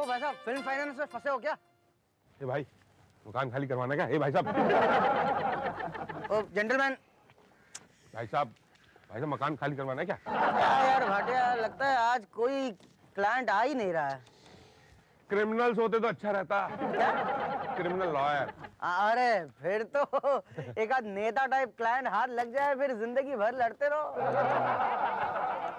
ओ भाई साहब, film finance में फंसे हो क्या? ए भाई, मकान खाली करवाना क्या? ए भाई साहब। ओ जेंटलमैन। भाई साहब मकान खाली करवाना है क्या? क्या यार भाटिया, लगता है आज कोई क्लाइंट आ ही नहीं रहा है। क्रिमिनल्स होते तो अच्छा रहता। क्या? Criminal lawyer. अरे फिर तो एक आध नेता टाइप क्लाइंट हाथ लग जाए, फिर जिंदगी भर लड़ते रहो।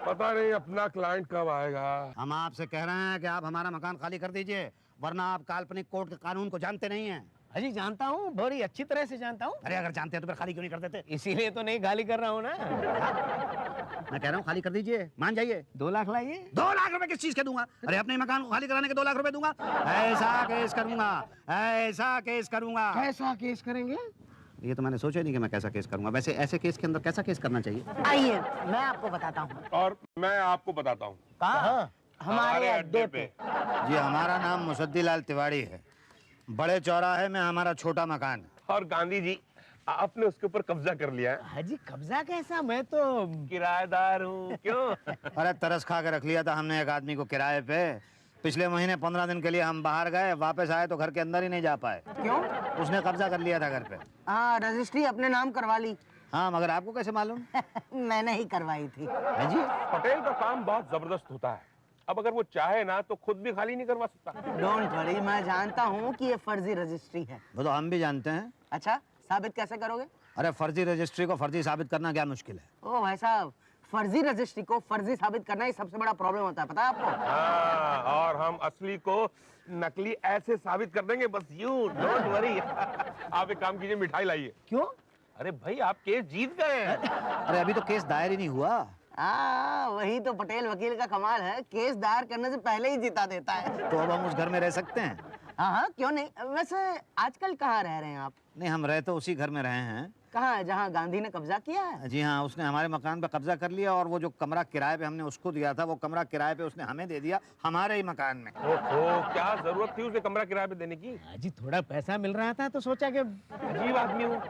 पता नहीं अपना क्लाइंट कब आएगा। हम आपसे कह रहे हैं कि आप हमारा मकान खाली कर दीजिए, वरना आप काल्पनिक कोर्ट के कानून को जानते नहीं हैं। अजी जानता हूँ, बड़ी अच्छी तरह से जानता हूँ। अरे अगर जानते हैं तो फिर खाली क्यों नहीं कर देते? इसीलिए तो नहीं खाली कर रहा हूँ ना। मैं कह रहा हूँ खाली कर दीजिए, मान जाइए। 2 लाख लाइए। 2 लाख रुपए किस चीज के दूंगा? अरे अपने मकान को खाली कराने के 2 लाख रुपए दूंगा। ऐसा केस करूंगा, ऐसा केस करूंगा। कैसा केस करेंगे? ये तो मैंने सोचा नहीं कि मैं कैसा केस करूंगा। वैसे ऐसे केस के अंदर कैसा केस करना चाहिए? आइए मैं आपको बताता हूँ। और मैं आपको बताता हूँ। कहाँ? हमारे अड्डे पे। जी हमारा नाम मुसद्दीलाल तिवारी है। बड़े चौराहे में हमारा छोटा मकान है। और गांधी जी आपने उसके ऊपर कब्जा कर लिया है। हाजी कब्जा कैसा? मैं तो किराएदार हूँ। क्यों? अरे तरस खा के रख लिया था हमने एक आदमी को किराए पे। पिछले महीने 15 दिन के लिए हम बाहर गए, वापस आए तो घर के अंदर ही नहीं जा पाए। क्यों? उसने कब्जा कर लिया था घर पे। हाँ, रजिस्ट्री अपने नाम करवा ली। हाँ मगर आपको कैसे मालूम? मैंने ही करवाई थी। है जी? पटेल का काम बहुत जबरदस्त होता है। अब अगर वो चाहे ना तो खुद भी खाली नहीं करवा सकता। डोंट वरी, मैं जानता हूँ कि ये फर्जी रजिस्ट्री है। वो तो हम भी जानते हैं। अच्छा, साबित कैसे करोगे? अरे फर्जी रजिस्ट्री को फर्जी साबित करना क्या मुश्किल है? ओ भाई साहब, फर्जी रजिस्ट्री को फर्जी साबित करना ही सबसे बड़ा प्रॉब्लम होता है, पता है आपको? हाँ, और हम असली को नकली ऐसे साबित कर देंगे, बस यूं, डोंट वरी। आप एक काम कीजिए, मिठाई लाइए। क्यों? अरे भाई आप केस जीत गए हैं। अरे अभी तो केस दायर ही नहीं हुआ। वही तो पटेल वकील का कमाल है, केस दायर करने से पहले ही जीता देता है। तो अब हम उस घर में रह सकते हैं? हाँ, क्यों नहीं। वैसे आजकल कहाँ रह रहे हैं आप? नहीं हम रह तो उसी घर में रहे हैं। कहाँ? जहाँ गांधी ने कब्जा किया है? जी हाँ, उसने हमारे मकान पे कब्जा कर लिया और वो जो कमरा किराए पे हमने उसको दिया था, वो कमरा किराए पे उसने हमें दे दिया, हमारे ही मकान में। ओहो, क्या जरूरत थी उसे कमरा किराए पे देने की? हाजी थोड़ा पैसा मिल रहा था तो सोचा कि अजीब आदमी हूँ।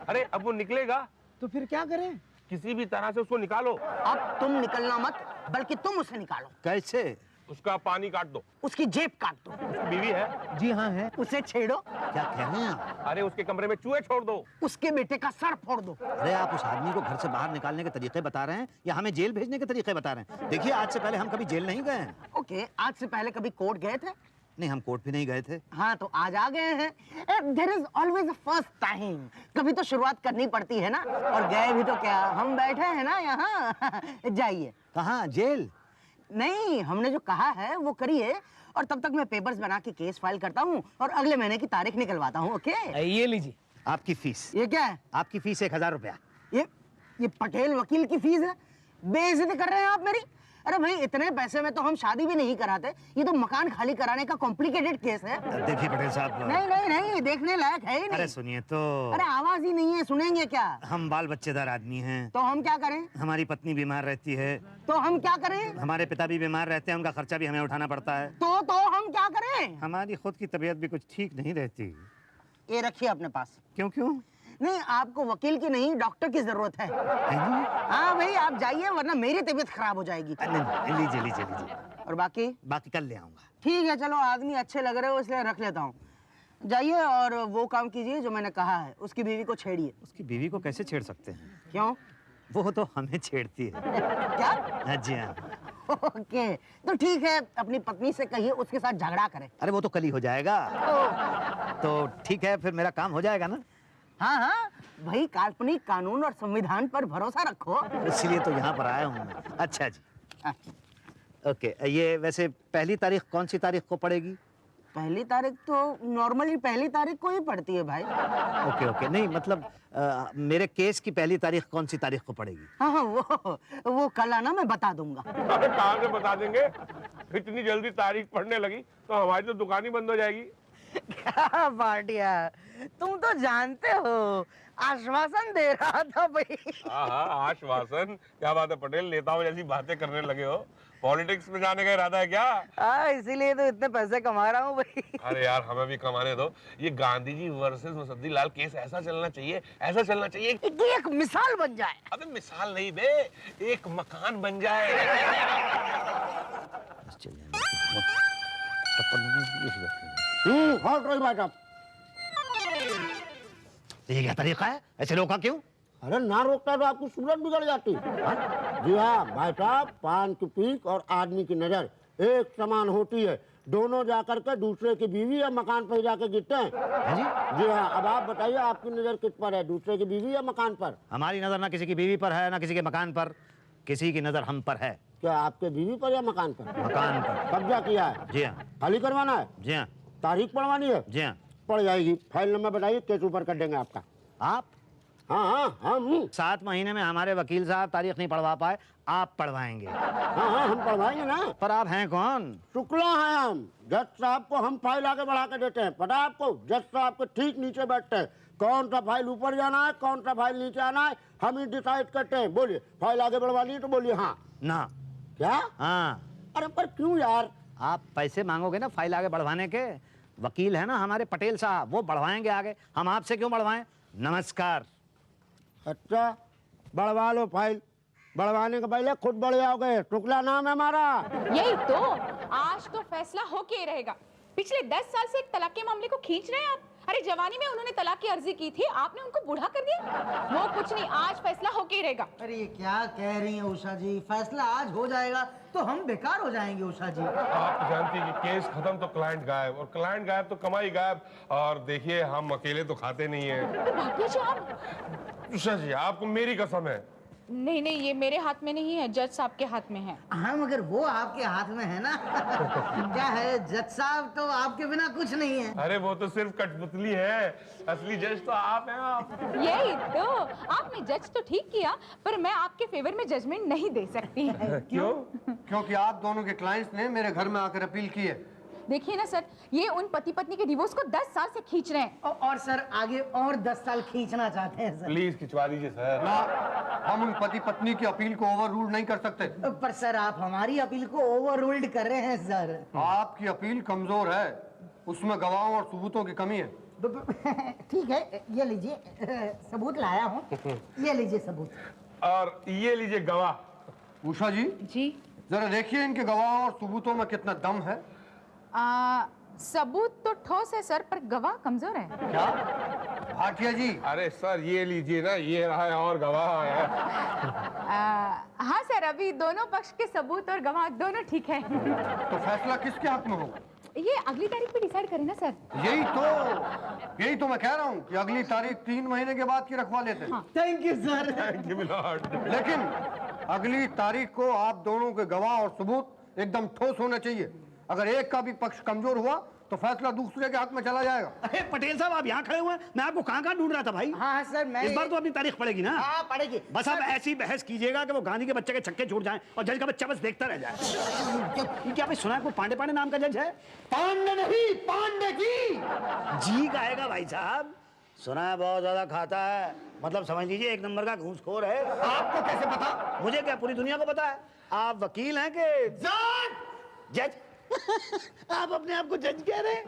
अरे अब वो निकलेगा तो फिर क्या करें? किसी भी तरह से उसको निकालो। अब तुम निकलना मत, बल्कि तुम उसे निकालो। कैसे? उसका पानी काट दो। उसकी जेब काट दो। उसकी बीवी है? जी हाँ है। उसे छेड़ो। क्या कह रहे हैं आप? अरे उसके कमरे में चूहे छोड़ दो। उसके बेटे का सर फोड़ दो। अरे आप उस आदमी को घर से बाहर निकालने के तरीके बता रहे हैं या हमें जेल भेजने के तरीके बता रहे हैं? देखिए आज से पहले हम कभी जेल नहीं गए हैं। ओके, आज से पहले कभी कोर्ट गए थे? नहीं हम कोर्ट भी नहीं गए थे। हाँ तो आज आ गए हैं। There is always a first time. कभी तो शुरुआत करनी पड़ती है ना। और गए भी तो क्या, हम बैठे हैं ना यहाँ। जाइए। कहाँ? जेल? नहीं, हमने जो कहा है वो करिए, और तब तक मैं पेपर्स बना के केस फाइल करता हूँ और अगले महीने की तारीख निकलवाता हूँ। ओके? ये लीजिए आपकी फीस। ये क्या है? आपकी फीस 1000 रुपया। ये पटेल वकील की फीस है? बेइज्जती कर रहे हैं आप मेरी। अरे भाई, इतने पैसे में तो हम शादी भी नहीं कराते। ये तो मकान खाली कराने का कॉम्प्लिकेटेड केस है। देखिए पटेल साहब। नहीं नहीं नहीं, देखने लायक है ही नहीं। अरे सुनिए तो। अरे आवाज ही नहीं है, सुनेंगे क्या? हम बाल बच्चेदार आदमी हैं। तो हम क्या करें? हमारी पत्नी बीमार रहती है। तो हम क्या करें? हमारे पिता भी बीमार रहते हैं, उनका खर्चा भी हमें उठाना पड़ता है। तो हम क्या करें? हमारी खुद की तबीयत भी कुछ ठीक नहीं रहती। ये रखिए अपने पास। क्यों? नहीं, आपको वकील की नहीं, डॉक्टर की जरूरत है। हाँ भाई, आप जाइए वरना मेरी तबीयत खराब हो जाएगी। लीजिए लीजिए लीजिए। और बाकी? बाकी कल ले आऊंगा। ठीक है, चलो आदमी अच्छे लग रहे हो इसलिए रख लेता हूँ। जाइए और वो काम कीजिए जो मैंने कहा है, उसकी बीवी को छेड़िए। उसकी बीवी को कैसे छेड़ सकते हैं? क्यों? वो तो हमें छेड़ती है। क्या? हाँ जी हाँ। ओके, तो ठीक है, अपनी पत्नी से कहिए उसके साथ झगड़ा करे। अरे वो तो कल ही हो जाएगा। तो ठीक है, फिर मेरा काम हो जाएगा ना? हाँ, भाई काल्पनिक कानून और संविधान पर भरोसा रखो। इसलिए तो यहाँ पर आया हूँ मैं। अच्छा जी। ओके, ये वैसे पहली तारीख कौन सी तारीख को पड़ेगी? पहली तारीख तो नॉर्मली पहली तारीख को ही पड़ती है भाई। ओके नहीं मतलब मेरे केस की पहली तारीख कौन सी तारीख को पड़ेगी? हाँ, वो कल आना, मैं बता दूंगा। अरे कहाँ से बता देंगे? इतनी जल्दी तारीख पढ़ने लगी तो हमारी तो दुकान ही बंद हो जाएगी। क्या पार्टिया, तुम तो जानते हो आश्वासन दे रहा था भाई। हाँ, आश्वासन? क्या बात है पटेल, नेताओं जैसी बातें करने लगे हो। पॉलिटिक्स में जाने का इरादा है क्या? हाँ, इसीलिए तो इतने पैसे कमा रहा हूँ भाई। अरे यार हमें भी कमाने दो। ये गांधी जी वर्सेस मुसद्दीलाल केस ऐसा चलना चाहिए, ऐसा चलना चाहिए कि एक मिसाल बन जाए। अबे मिसाल नहीं बे, एक मकान बन जाए। हॉट रही भाई साहब। ये क्या तरीका है, ऐसे रोका क्यों? अरे ना रोकता तो आपकी सूरत बिगड़ जाती। जी हाँ भाई साहब, पान की पीक और आदमी की नजर एक समान होती है। दोनों जाकर के दूसरे की बीवी या मकान पर जाकर गिरते हैं। जी हाँ, अब आप बताइए आपकी नजर किस पर है, दूसरे की बीवी या मकान पर? हमारी नजर ना किसी की बीवी पर है ना किसी के मकान पर, किसी की नजर हम पर है। क्या आपके बीवी पर या मकान पर? मकान पर। कब्जा किया है? जी हाँ। खाली करवाना है? जी हाँ। तारीख पढ़वानी है? जी हाँ। पड़ जाएगी। फाइल नंबर बताइए, केस ऊपर कर देंगे आपका। आप हाँ हाँ हम 7 महीने में हमारे वकील साहब तारीख नहीं पढ़वा पाए, आप पढ़वाएंगे। हाँ हम पढ़वाएंगे ना। पर आप हैं कौन? शुक्ला है हम। जज साहब को हम फाइल आगे बढ़ा के देते हैं। पता है आपको, जज साहब के ठीक नीचे बैठते हैं। कौन सा फाइल ऊपर जाना है, कौन सा फाइल नीचे आना है, हम ही डिसाइड करते हैं। बोलिए, फाइल आगे बढ़वानी है तो बोलिए हाँ। ना। क्या? हाँ। अरे पर क्यों यार? आप पैसे मांगोगे ना फाइल आगे बढ़वाने के, वकील है ना हमारे पटेल साहब, वो बढ़वाएंगे आगे, हम आपसे क्यों बढ़वाएं? नमस्कार। अच्छा, बढ़वा लो फाइल। बढ़वाने के पहले खुद बढ़ जाओगे। शुक्ला नाम है हमारा। यही तो, आज तो फैसला होके ही रहेगा। पिछले 10 साल से एक तलाक के मामले को खींच रहे हैं आप। अरे जवानी में उन्होंने तलाक की अर्जी की थी, आपने उनको बूढ़ा कर दिया। वो कुछ नहीं, आज फैसला होके ही रहेगा। अरे ये क्या कह रही हैं उषा जी, फैसला आज हो जाएगा तो हम बेकार हो जाएंगे उषा जी। आप जानती हैं कि केस खत्म तो क्लाइंट गायब, और क्लाइंट गायब तो कमाई गायब। और देखिए, हम अकेले तो खाते नहीं हैं। तो भाग्य जी आप। उषा जी, आपको मेरी कसम है। नहीं नहीं, ये मेरे हाथ में नहीं है, जज साहब के हाथ में है। हाँ मगर वो आपके हाथ में है ना। क्या है, जज साहब तो आपके बिना कुछ नहीं है। अरे वो तो सिर्फ कठपुतली है, असली जज तो आप हैं। आप यही तो, आपने जज तो ठीक किया, पर मैं आपके फेवर में जजमेंट नहीं दे सकती। क्यों? क्योंकि आप दोनों के क्लाइंट्स ने मेरे घर में आकर अपील की है। देखिए ना सर, ये उन पति पत्नी के डिवोर्स को 10 साल से खींच रहे हैं। और सर आगे और 10 साल खींचना चाहते हैं सर। प्लीज खिंचवा दीजिए सर। ना, हम उन पति पत्नी की अपील को ओवर रूल नहीं कर सकते। पर सर आप हमारी अपील को ओवर रूल्ड कर रहे हैं सर। आपकी अपील कमजोर है, उसमें गवाहों और सबूतों की कमी है। ठीक है, ये लीजिए सबूत लाया हूँ। ये लीजिए सबूत। और ये लीजिए गवाह। उषा जी, जरा देखिए इनके गवाहों और सबूतों में कितना दम है। सबूत तो ठोस है सर, पर गवाह कमजोर है। क्या भाटिया जी? अरे सर ये लीजिए ना, ये रहा है और गवाह है। हाँ सर, अभी दोनों पक्ष के सबूत और गवाह दोनों ठीक है। तो फैसला किसके हक में होगा? ये अगली तारीख पे डिसाइड करें ना सर। यही तो मैं कह रहा हूँ कि अगली तारीख 3 महीने के बाद की रखवा लेते हैं। Thank you sir. Thank you milord. लेकिन अगली तारीख को आप दोनों के गवाह और सबूत एकदम ठोस होने चाहिए। अगर एक का भी पक्ष कमजोर हुआ तो फैसला दूसरे के हक में चला जाएगा। अरे पटेल साहब, आप यहाँ खड़े हुए हैं, मैं आपको कहाँ ढूंढ रहा था भाई। हाँ सर, मैं इस बार तो अपनी तारीख पड़ेगी ना। हाँ पड़ेगी। बस आप ऐसी बहस कीजिएगा कि वो गांधी के बच्चे के छक्के छूट जाएं और जज का बच्चा बस देखता रह जाए। ये क्या आपने सुना है कोई पांडे पांडे नाम का जज है? पांडे नहीं, पांडे की जी कहेगा भाई साहब। सुना है बहुत ज्यादा खाता है, मतलब समझ लीजिए 1 नंबर का घूसखोर है। आपको कैसे पता? मुझे क्या, पूरी दुनिया को पता है। आप वकील हैं कि जज? आप अपने आप को जज कह रहे हैं?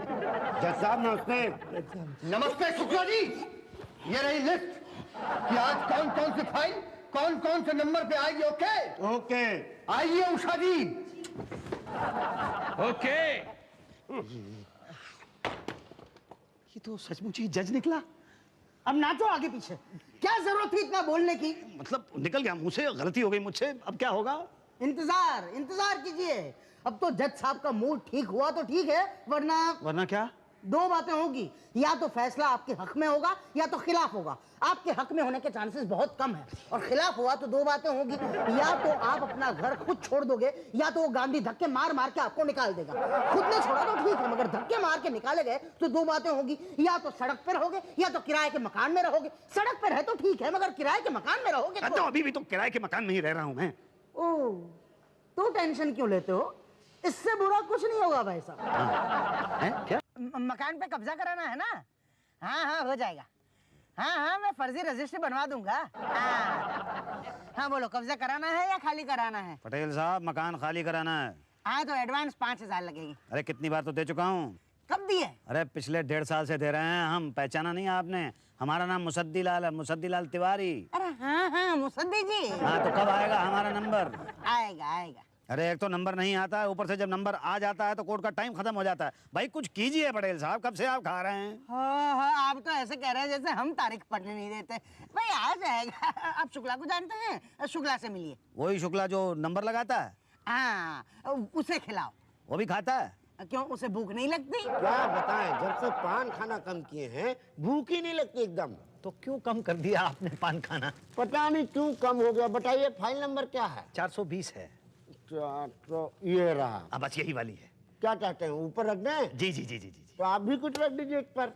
जज साहब नमस्ते। नमस्ते शुक्ला जी, ये रही लिस्ट कि आज कौन कौन सी फाइल कौन कौन से नंबर पे आएगी। ओके ओके, आइए उषा जी। ओके। ये तो सचमुच ही जज निकला। अब नाचो आगे पीछे, क्या जरूरत थी इतना बोलने की? मतलब निकल गया मुंह से, गलती हो गई मुझसे, अब क्या होगा? इंतजार कीजिए। अब तो जज साहब का मूड ठीक हुआ तो ठीक है, वरना क्या? 2 बातें होगी, या तो फैसला आपके हक में होगा या तो खिलाफ होगा। आपके हक में होने के चांसेस बहुत कम है, और खिलाफ हुआ तो 2 बातें होगी, या तो आप अपना घर खुद छोड़ दोगे या तो वो गांधी धक्के मार मार के आपको निकाल देगा। खुद ने छोड़ा तो ठीक है, मगर धक्के मार के निकाले गए तो 2 बातें होगी, या तो सड़क पर रहोगे या तो किराए के मकान में रहोगे। सड़क पर है तो ठीक है, मगर किराए के मकान में रहोगे तो अभी भी तो किराए के मकान में ही रह रहा हूं मैं। ओह, तो टेंशन क्यों लेते हो? इससे बुरा कुछ नहीं होगा भाई साहब। क्या? मकान पे कब्जा कराना है ना? हाँ हो जाएगा। हाँ मैं फर्जी रजिस्ट्री बनवा दूंगा। हाँ बोलो, कब्जा कराना है या खाली कराना है? पटेल साहब, मकान खाली कराना है। हाँ तो एडवांस 5000 लगेगी। अरे कितनी बार तो दे चुका हूँ। कब दिए? अरे पिछले 1.5 साल से दे रहे हैं हम। पहचाना नहीं आपने? हमारा नाम मुसद्दी लाल है, मुसद्दी लाल तिवारी। अरे हाँ मुसद्दी जी। हाँ तो कब आएगा हमारा नंबर? आएगा। अरे एक तो नंबर नहीं आता है, ऊपर से जब नंबर आ जाता है तो कोर्ट का टाइम खत्म हो जाता है। भाई कुछ कीजिए पटेल साहब, कब से आप खा रहे हैं। हाँ हाँ, आप तो ऐसे कह रहे हैं जैसे हम तारीख पढ़ने नहीं देते। भाई आ जाएगा। आप शुक्ला को जानते हैं? शुक्ला से मिलिए। वही शुक्ला जो नंबर लगाता है? हाँ, उसे खिलाओ। वो भी खाता है? क्यों, उसे भूख नहीं लगती? क्या बताएं, जब से पान खाना कम किए हैं भूख ही नहीं लगती एकदम। तो क्यों कम कर दिया आपने पान खाना? पता नहीं क्यों कम हो गया। बताइए फाइल नंबर क्या है? 420 है। तो ये रहा। अब बस यही वाली है। क्या चाहते हैं, ऊपर रख दें? जी जी जी जी जी। तो आप भी कुछ रख दीजिए इस पर।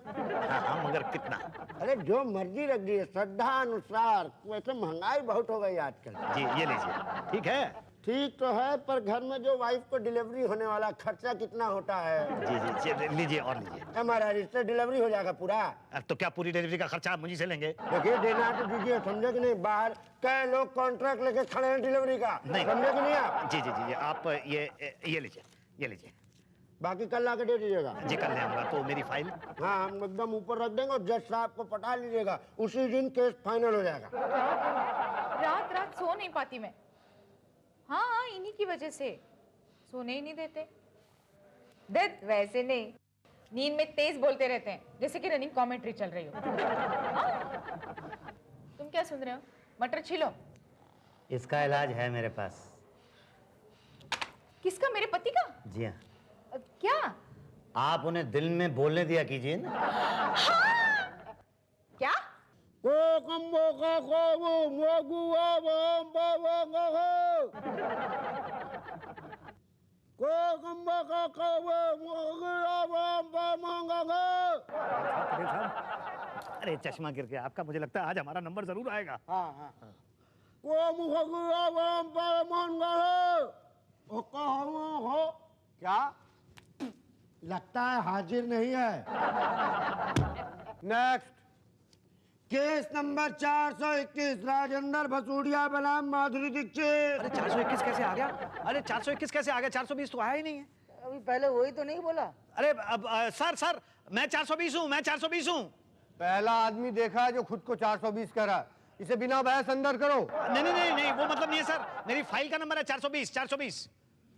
हाँ हाँ, मगर कितना? अरे जो मर्जी रख दीजिए, श्रद्धा अनुसार। वैसे महंगाई बहुत हो गई आजकल। जी ये लीजिए। ठीक है? ठीक तो है, पर घर में जो वाइफ को डिलीवरी होने वाला खर्चा कितना होता है? जी जी लीजिए और लीजिए। हमारा रिश्ता डिलीवरी हो जाएगा पूरा। अब तो क्या पूरी डिलीवरी का खर्चा आप मुझे से लेंगे? देखिए देना तो दीजिए, समझे कि नहीं? बाहर कई लोग कॉन्ट्रैक्ट लेके खड़े हैं डिलीवरी का, नहीं। समझे कि नहीं आप? जी जी जी आप ये लीजिए, ये लीजिए। बाकी कल लाके दे दीजिएगा। जी कल ले आऊंगा। तो मेरी फाइल? हाँ, हम एकदम ऊपर रख देंगे और जज साहब को पटा लीजिएगा, उसी दिन केस फाइनल हो जाएगा। रात रात सो नहीं पाती मैं। हाँ, इन्हीं की वजह से सोने ही नहीं देते। वैसे नहीं, नींद में तेज बोलते रहते हैं जैसे कि रनिंग कमेंट्री चल रही हो। हाँ? तुम क्या सुन रहे हो? मटर छीलो। इसका इलाज है मेरे पास। किसका? मेरे पति का? जी हाँ। क्या? आप उन्हें दिल में बोलने दिया कीजिए ना। हाँ! क्या? अरे चश्मा गिर गया आपका, मुझे लगता है आज हमारा नंबर जरूर आएगा। हाँ हाँ। क्या लगता है हाजिर नहीं है? नेक्स्ट। केस नंबर 421, राजेंद्र भसूड़िया बनाम माधुरी दीक्षित। अरे 421 कैसे आ गया? अरे 421 कैसे आ गया? 420 तो आया ही नहीं है। अभी पहले वही तो नहीं बोला? अरे अब सर मैं 420 हूँ, मैं 420 हूँ। पहला आदमी देखा है जो खुद को 420 कह रहा है। इसे बिना बहस अंदर करो। नहीं वो मतलब नहीं है सर, मेरी फाइल का नंबर है 420।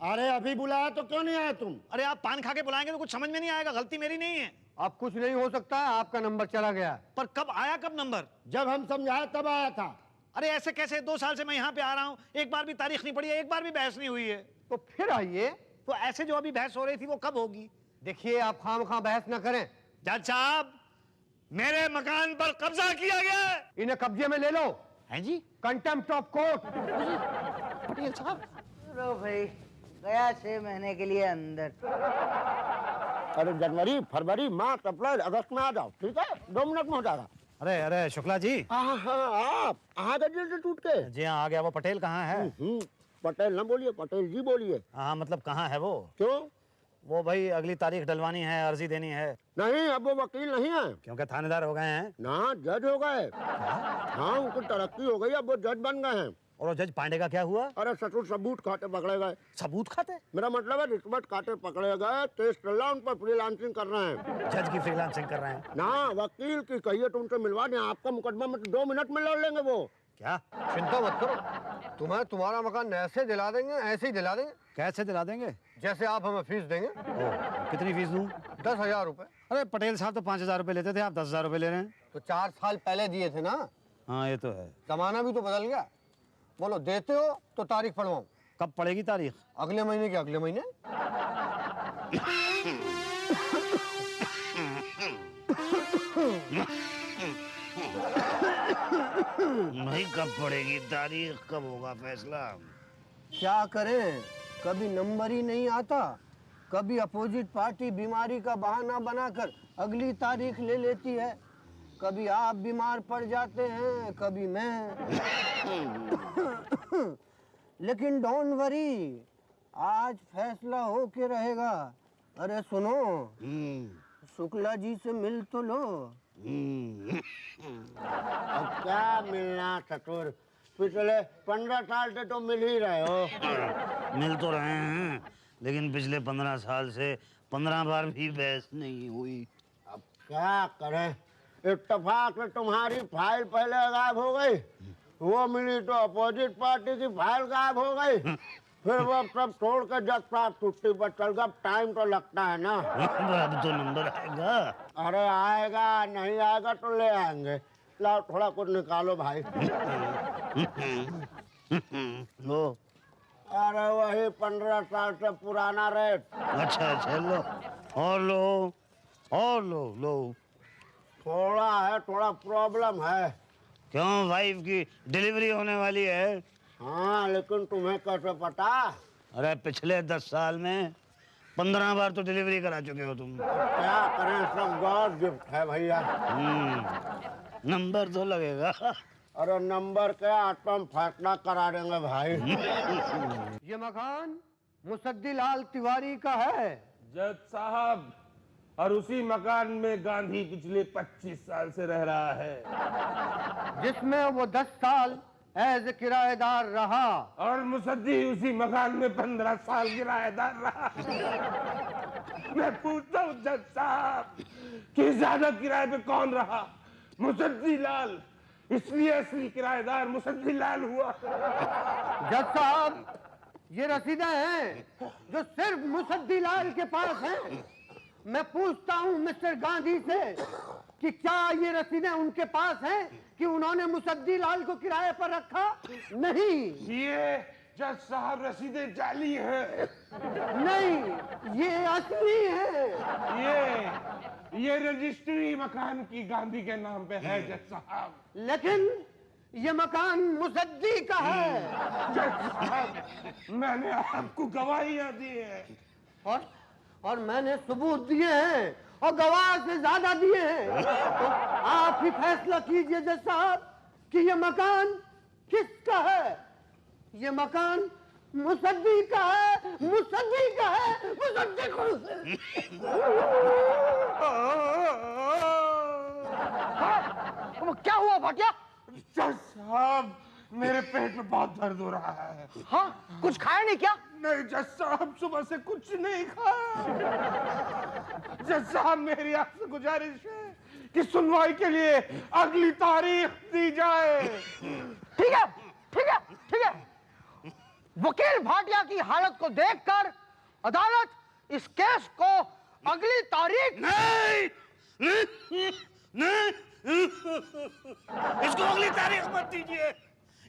अरे अभी बुलाया तो क्यों नहीं आए तुम? अरे आप पान खा के बुलाएंगे तो कुछ समझ में नहीं आएगा, गलती मेरी नहीं है। अब कुछ नहीं हो सकता है, आपका नंबर चला गया। पर कब आया, कब नंबर? जब हम समझाए तब आया था। अरे ऐसे कैसे? 2 साल से मैं यहाँ पे आ रहा हूँ, एक बार भी तारीख नहीं पड़ी है, एक बार भी बहस नहीं हुई है। तो फिर आइए। तो ऐसे जो अभी बहस हो रही थी वो कब होगी? देखिए आप खामखा बहस न करें। जज साहब, मेरे मकान पर कब्जा किया गया है। इन्हें कब्जे में ले लो। हैं जी? Contempt of court. पटेल साहब। लो भाई, गया 6 महीने के लिए अंदर। अरे जनवरी, फरवरी, मार्च, अप्रैल, अगस्त में आ जाओ, ठीक है? 2 मिनट में हो जाएगा। अरे शुक्ला जी। हाँ आप आ गए दिल से टूट के। जी हाँ आ गया। वो पटेल कहाँ है? पटेल ना बोलिए, पटेल जी बोलिए। हाँ मतलब कहाँ है वो? क्यों? वो भाई अगली तारीख डलवानी है, अर्जी देनी है। नहीं, अब वो वकील नहीं है। क्योंकि थानेदार हो गए हैं ना, जज हो गए। हाँ, उनको तरक्की हो गई, अब वो जज बन गए हैं। और वो जज पांडे का क्या हुआ? अरे ससुर सबूत खाते पकड़े गए। सबूत खाते? मेरा मतलब है रिश्वत खाते पकड़े गए, केस चल रहा, उन पर फ्रीलांसिंग कर रहे हैं। जज की फ्रीलांसिंग कर रहे हैं? ना, वकील की कहिए तो उनसे मिलवा दें। आपका मुकदमा में 2 मिनट में लड़ लेंगे वो। क्या? चिंता मत करो, तुम्हें तुम्हारा मकान ऐसे दिला देंगे, ऐसे ही दिला देंगे कैसे दिला देंगे? जैसे आप हमें फीस देंगे। कितनी फीस दूं? 10,000 रुपए। अरे पटेल साहब तो 5,000 रुपए लेते थे, आप 10,000 रुपए ले रहे हैं। तो 4 साल पहले दिए थे ना। हाँ ये तो है। जमाना भी तो बदल गया। बोलो देते हो तो तारीख पढ़वाऊं। कब पड़ेगी तारीख? अगले महीने के अगले महीने। नहीं कब पड़ेगी तारीख, कब होगा फैसला? क्या करें, कभी नंबर ही नहीं आता, कभी अपोजिट पार्टी बीमारी का बहाना बनाकर अगली तारीख ले लेती है, कभी आप बीमार पड़ जाते हैं, कभी मैं। लेकिन डोंट वरी, आज फैसला हो के रहेगा। अरे सुनो, शुक्ला जी से मिल तो लो। अब क्या मिलना ससुर, पिछले 15 साल से तो मिल ही रहे हो। मिल तो रहे हैं, लेकिन पिछले 15 साल से 15 बार भी बहस नहीं हुई। अब क्या करें, इत्तेफाक से तुम्हारी फाइल पहले गायब हो गई, वो मिली तो अपोजिट पार्टी की फाइल गायब हो गई, फिर वो सब छोड़ के जज साहब छुट्टी पर चल गया, टाइम तो लगता है ना। अब तो नंबर आएगा। अरे आएगा, नहीं आएगा तो ले आएंगे। लाओ थोड़ा कुछ निकालो भाई। लो। अरे वही 15 साल से पुराना रेट। अच्छा अच्छा लो, और लो, और लो लो। थोड़ा है, थोड़ा प्रॉब्लम है। क्यों, वाइफ की डिलीवरी होने वाली है? हाँ, लेकिन तुम्हें कैसे पता? अरे पिछले 10 साल में 15 बार तो डिलीवरी करा चुके हो तुम। क्या करें, सब गॉड गिफ्ट है भैया। नंबर तो लगेगा। अरे नंबर क्या, तुम फैसला करा देंगे भाई। ये मकान मुसद्दी लाल तिवारी का है। जज साहब, और उसी मकान में गांधी पिछले 25 साल से रह रहा है, जिसमें वो 10 साल एज किराएदार रहा। और मुसद्दी उसी मकान में 15 साल किराएदार रहा। मैं पूछता हूँ जज साहब कि ज्यादा किराए पे कौन रहा? मुसद्दी लाल, इसलिए असली किराएदार मुसद्दी लाल हुआ। जज साहब, ये रसीदें हैं जो सिर्फ मुसद्दी लाल के पास हैं। मैं पूछता हूँ मिस्टर गांधी से कि क्या ये रसीदें उनके पास हैं कि उन्होंने मुसद्दी लाल को किराए पर रखा? नहीं। ये जज साहब रसीदें जाली हैं। नहीं, ये असली है। ये रजिस्ट्री मकान की गांधी के नाम पे है जज साहब। लेकिन ये मकान मुसद्दी का है। जज साहब, मैंने आपको गवाहियां दी है। और मैंने सबूत दिए हैं, और गवाह से ज्यादा दिए हैं। तो आप ही फैसला कीजिए जज साहब कि ये मकान किसका है। ये मकान मुसद्दी का है, मुसद्दी का है, मुसद्दी को। क्या हुआ भाटिया? जज साहब, मेरे पेट में बहुत दर्द हो रहा है। हाँ, कुछ खाया नहीं क्या? नहीं जज साहब, सुबह से कुछ नहीं खाया। जज साहब, मेरी आपसे गुजारिश है कि सुनवाई के लिए अगली तारीख दी जाए। ठीक है, ठीक है, ठीक है। वकील भाटिया की हालत को देखकर अदालत इस केस को अगली तारीख नहीं, नहीं, नहीं, इसको अगली तारीख मत दीजिए।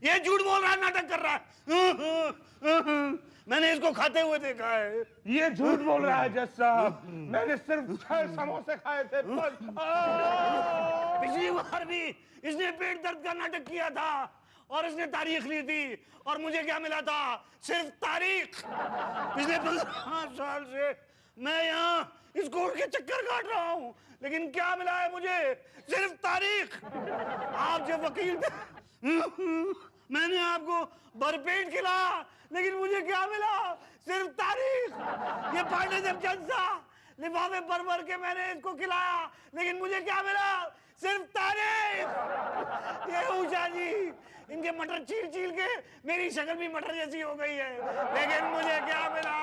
ये झूठ बोल रहा है, नाटक कर रहा है। मैंने इसको खाते हुए देखा है। ये झूठ बोल रहा है जज साहब, मैंने सिर्फ 6 समोसे खाए थे बस। पिछली बार भी इसने पेट दर्द का नाटक किया था और इसने तारीख ली थी, और मुझे क्या मिला था? सिर्फ तारीख। पिछले 15 साल से मैं यहाँ इस कोर्ट के चक्कर काट रहा हूँ, लेकिन क्या मिला है मुझे? सिर्फ तारीख। आप जब वकील थे, मैंने आपको भरपेट खिलाया, लेकिन मुझे क्या मिला? सिर्फ तारीख। ये पार्टी जब जनता लिफाफे भर भर के मैंने इसको खिलाया, लेकिन मुझे क्या मिला? सिर्फ तारीख। ये उषा जी, इनके मटर चीर चीर के मेरी शक्ल भी मटर जैसी हो गई है, लेकिन मुझे क्या मिला?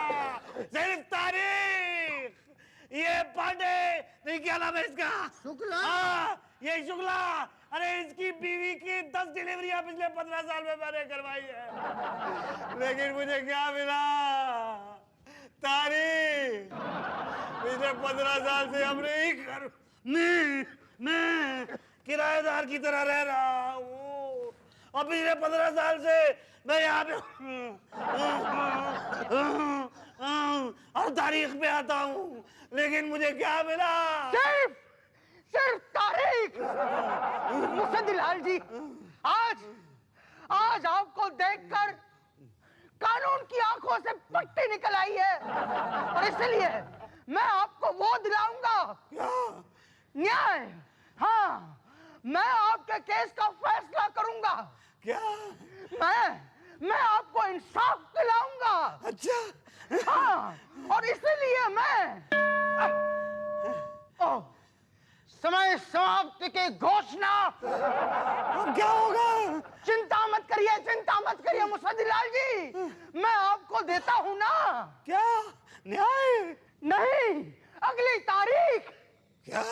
सिर्फ तारीख। ये पांडे, नहीं क्या नाम है इसका? शुक्ला। हाँ, ये शुक्ला। अरे इसकी बीवी की 10 डिलीवरियां पिछले 15 साल में मैंने करवाई है, लेकिन मुझे क्या मिला? तारीख। पिछले 15 साल से हमने ही कर, मैं किराएदार की तरह रह रहा हूँ, और पिछले 15 साल से मैं यहाँ पे और तारीख पे आता हूँ, लेकिन मुझे क्या मिला? सिर्फ तारीख। मुसद्दी लाल जी, आज आपको देखकर कानून की आंखों से पट्टी निकल आई है, और इसलिए मैं आपको वो दिलाऊंगा। क्या? न्याय। हाँ, मैं आपके केस का फैसला करूंगा। क्या? मैं आपको इंसाफ दिलाऊंगा। अच्छा। हाँ, और इसलिए समय समाप्ति की घोषणा। अब क्या होगा? चिंता मत करिए मुसद्दी लाल जी, मैं आपको देता हूं ना। क्या? न्याय? नहीं, अगली तारीख। क्या?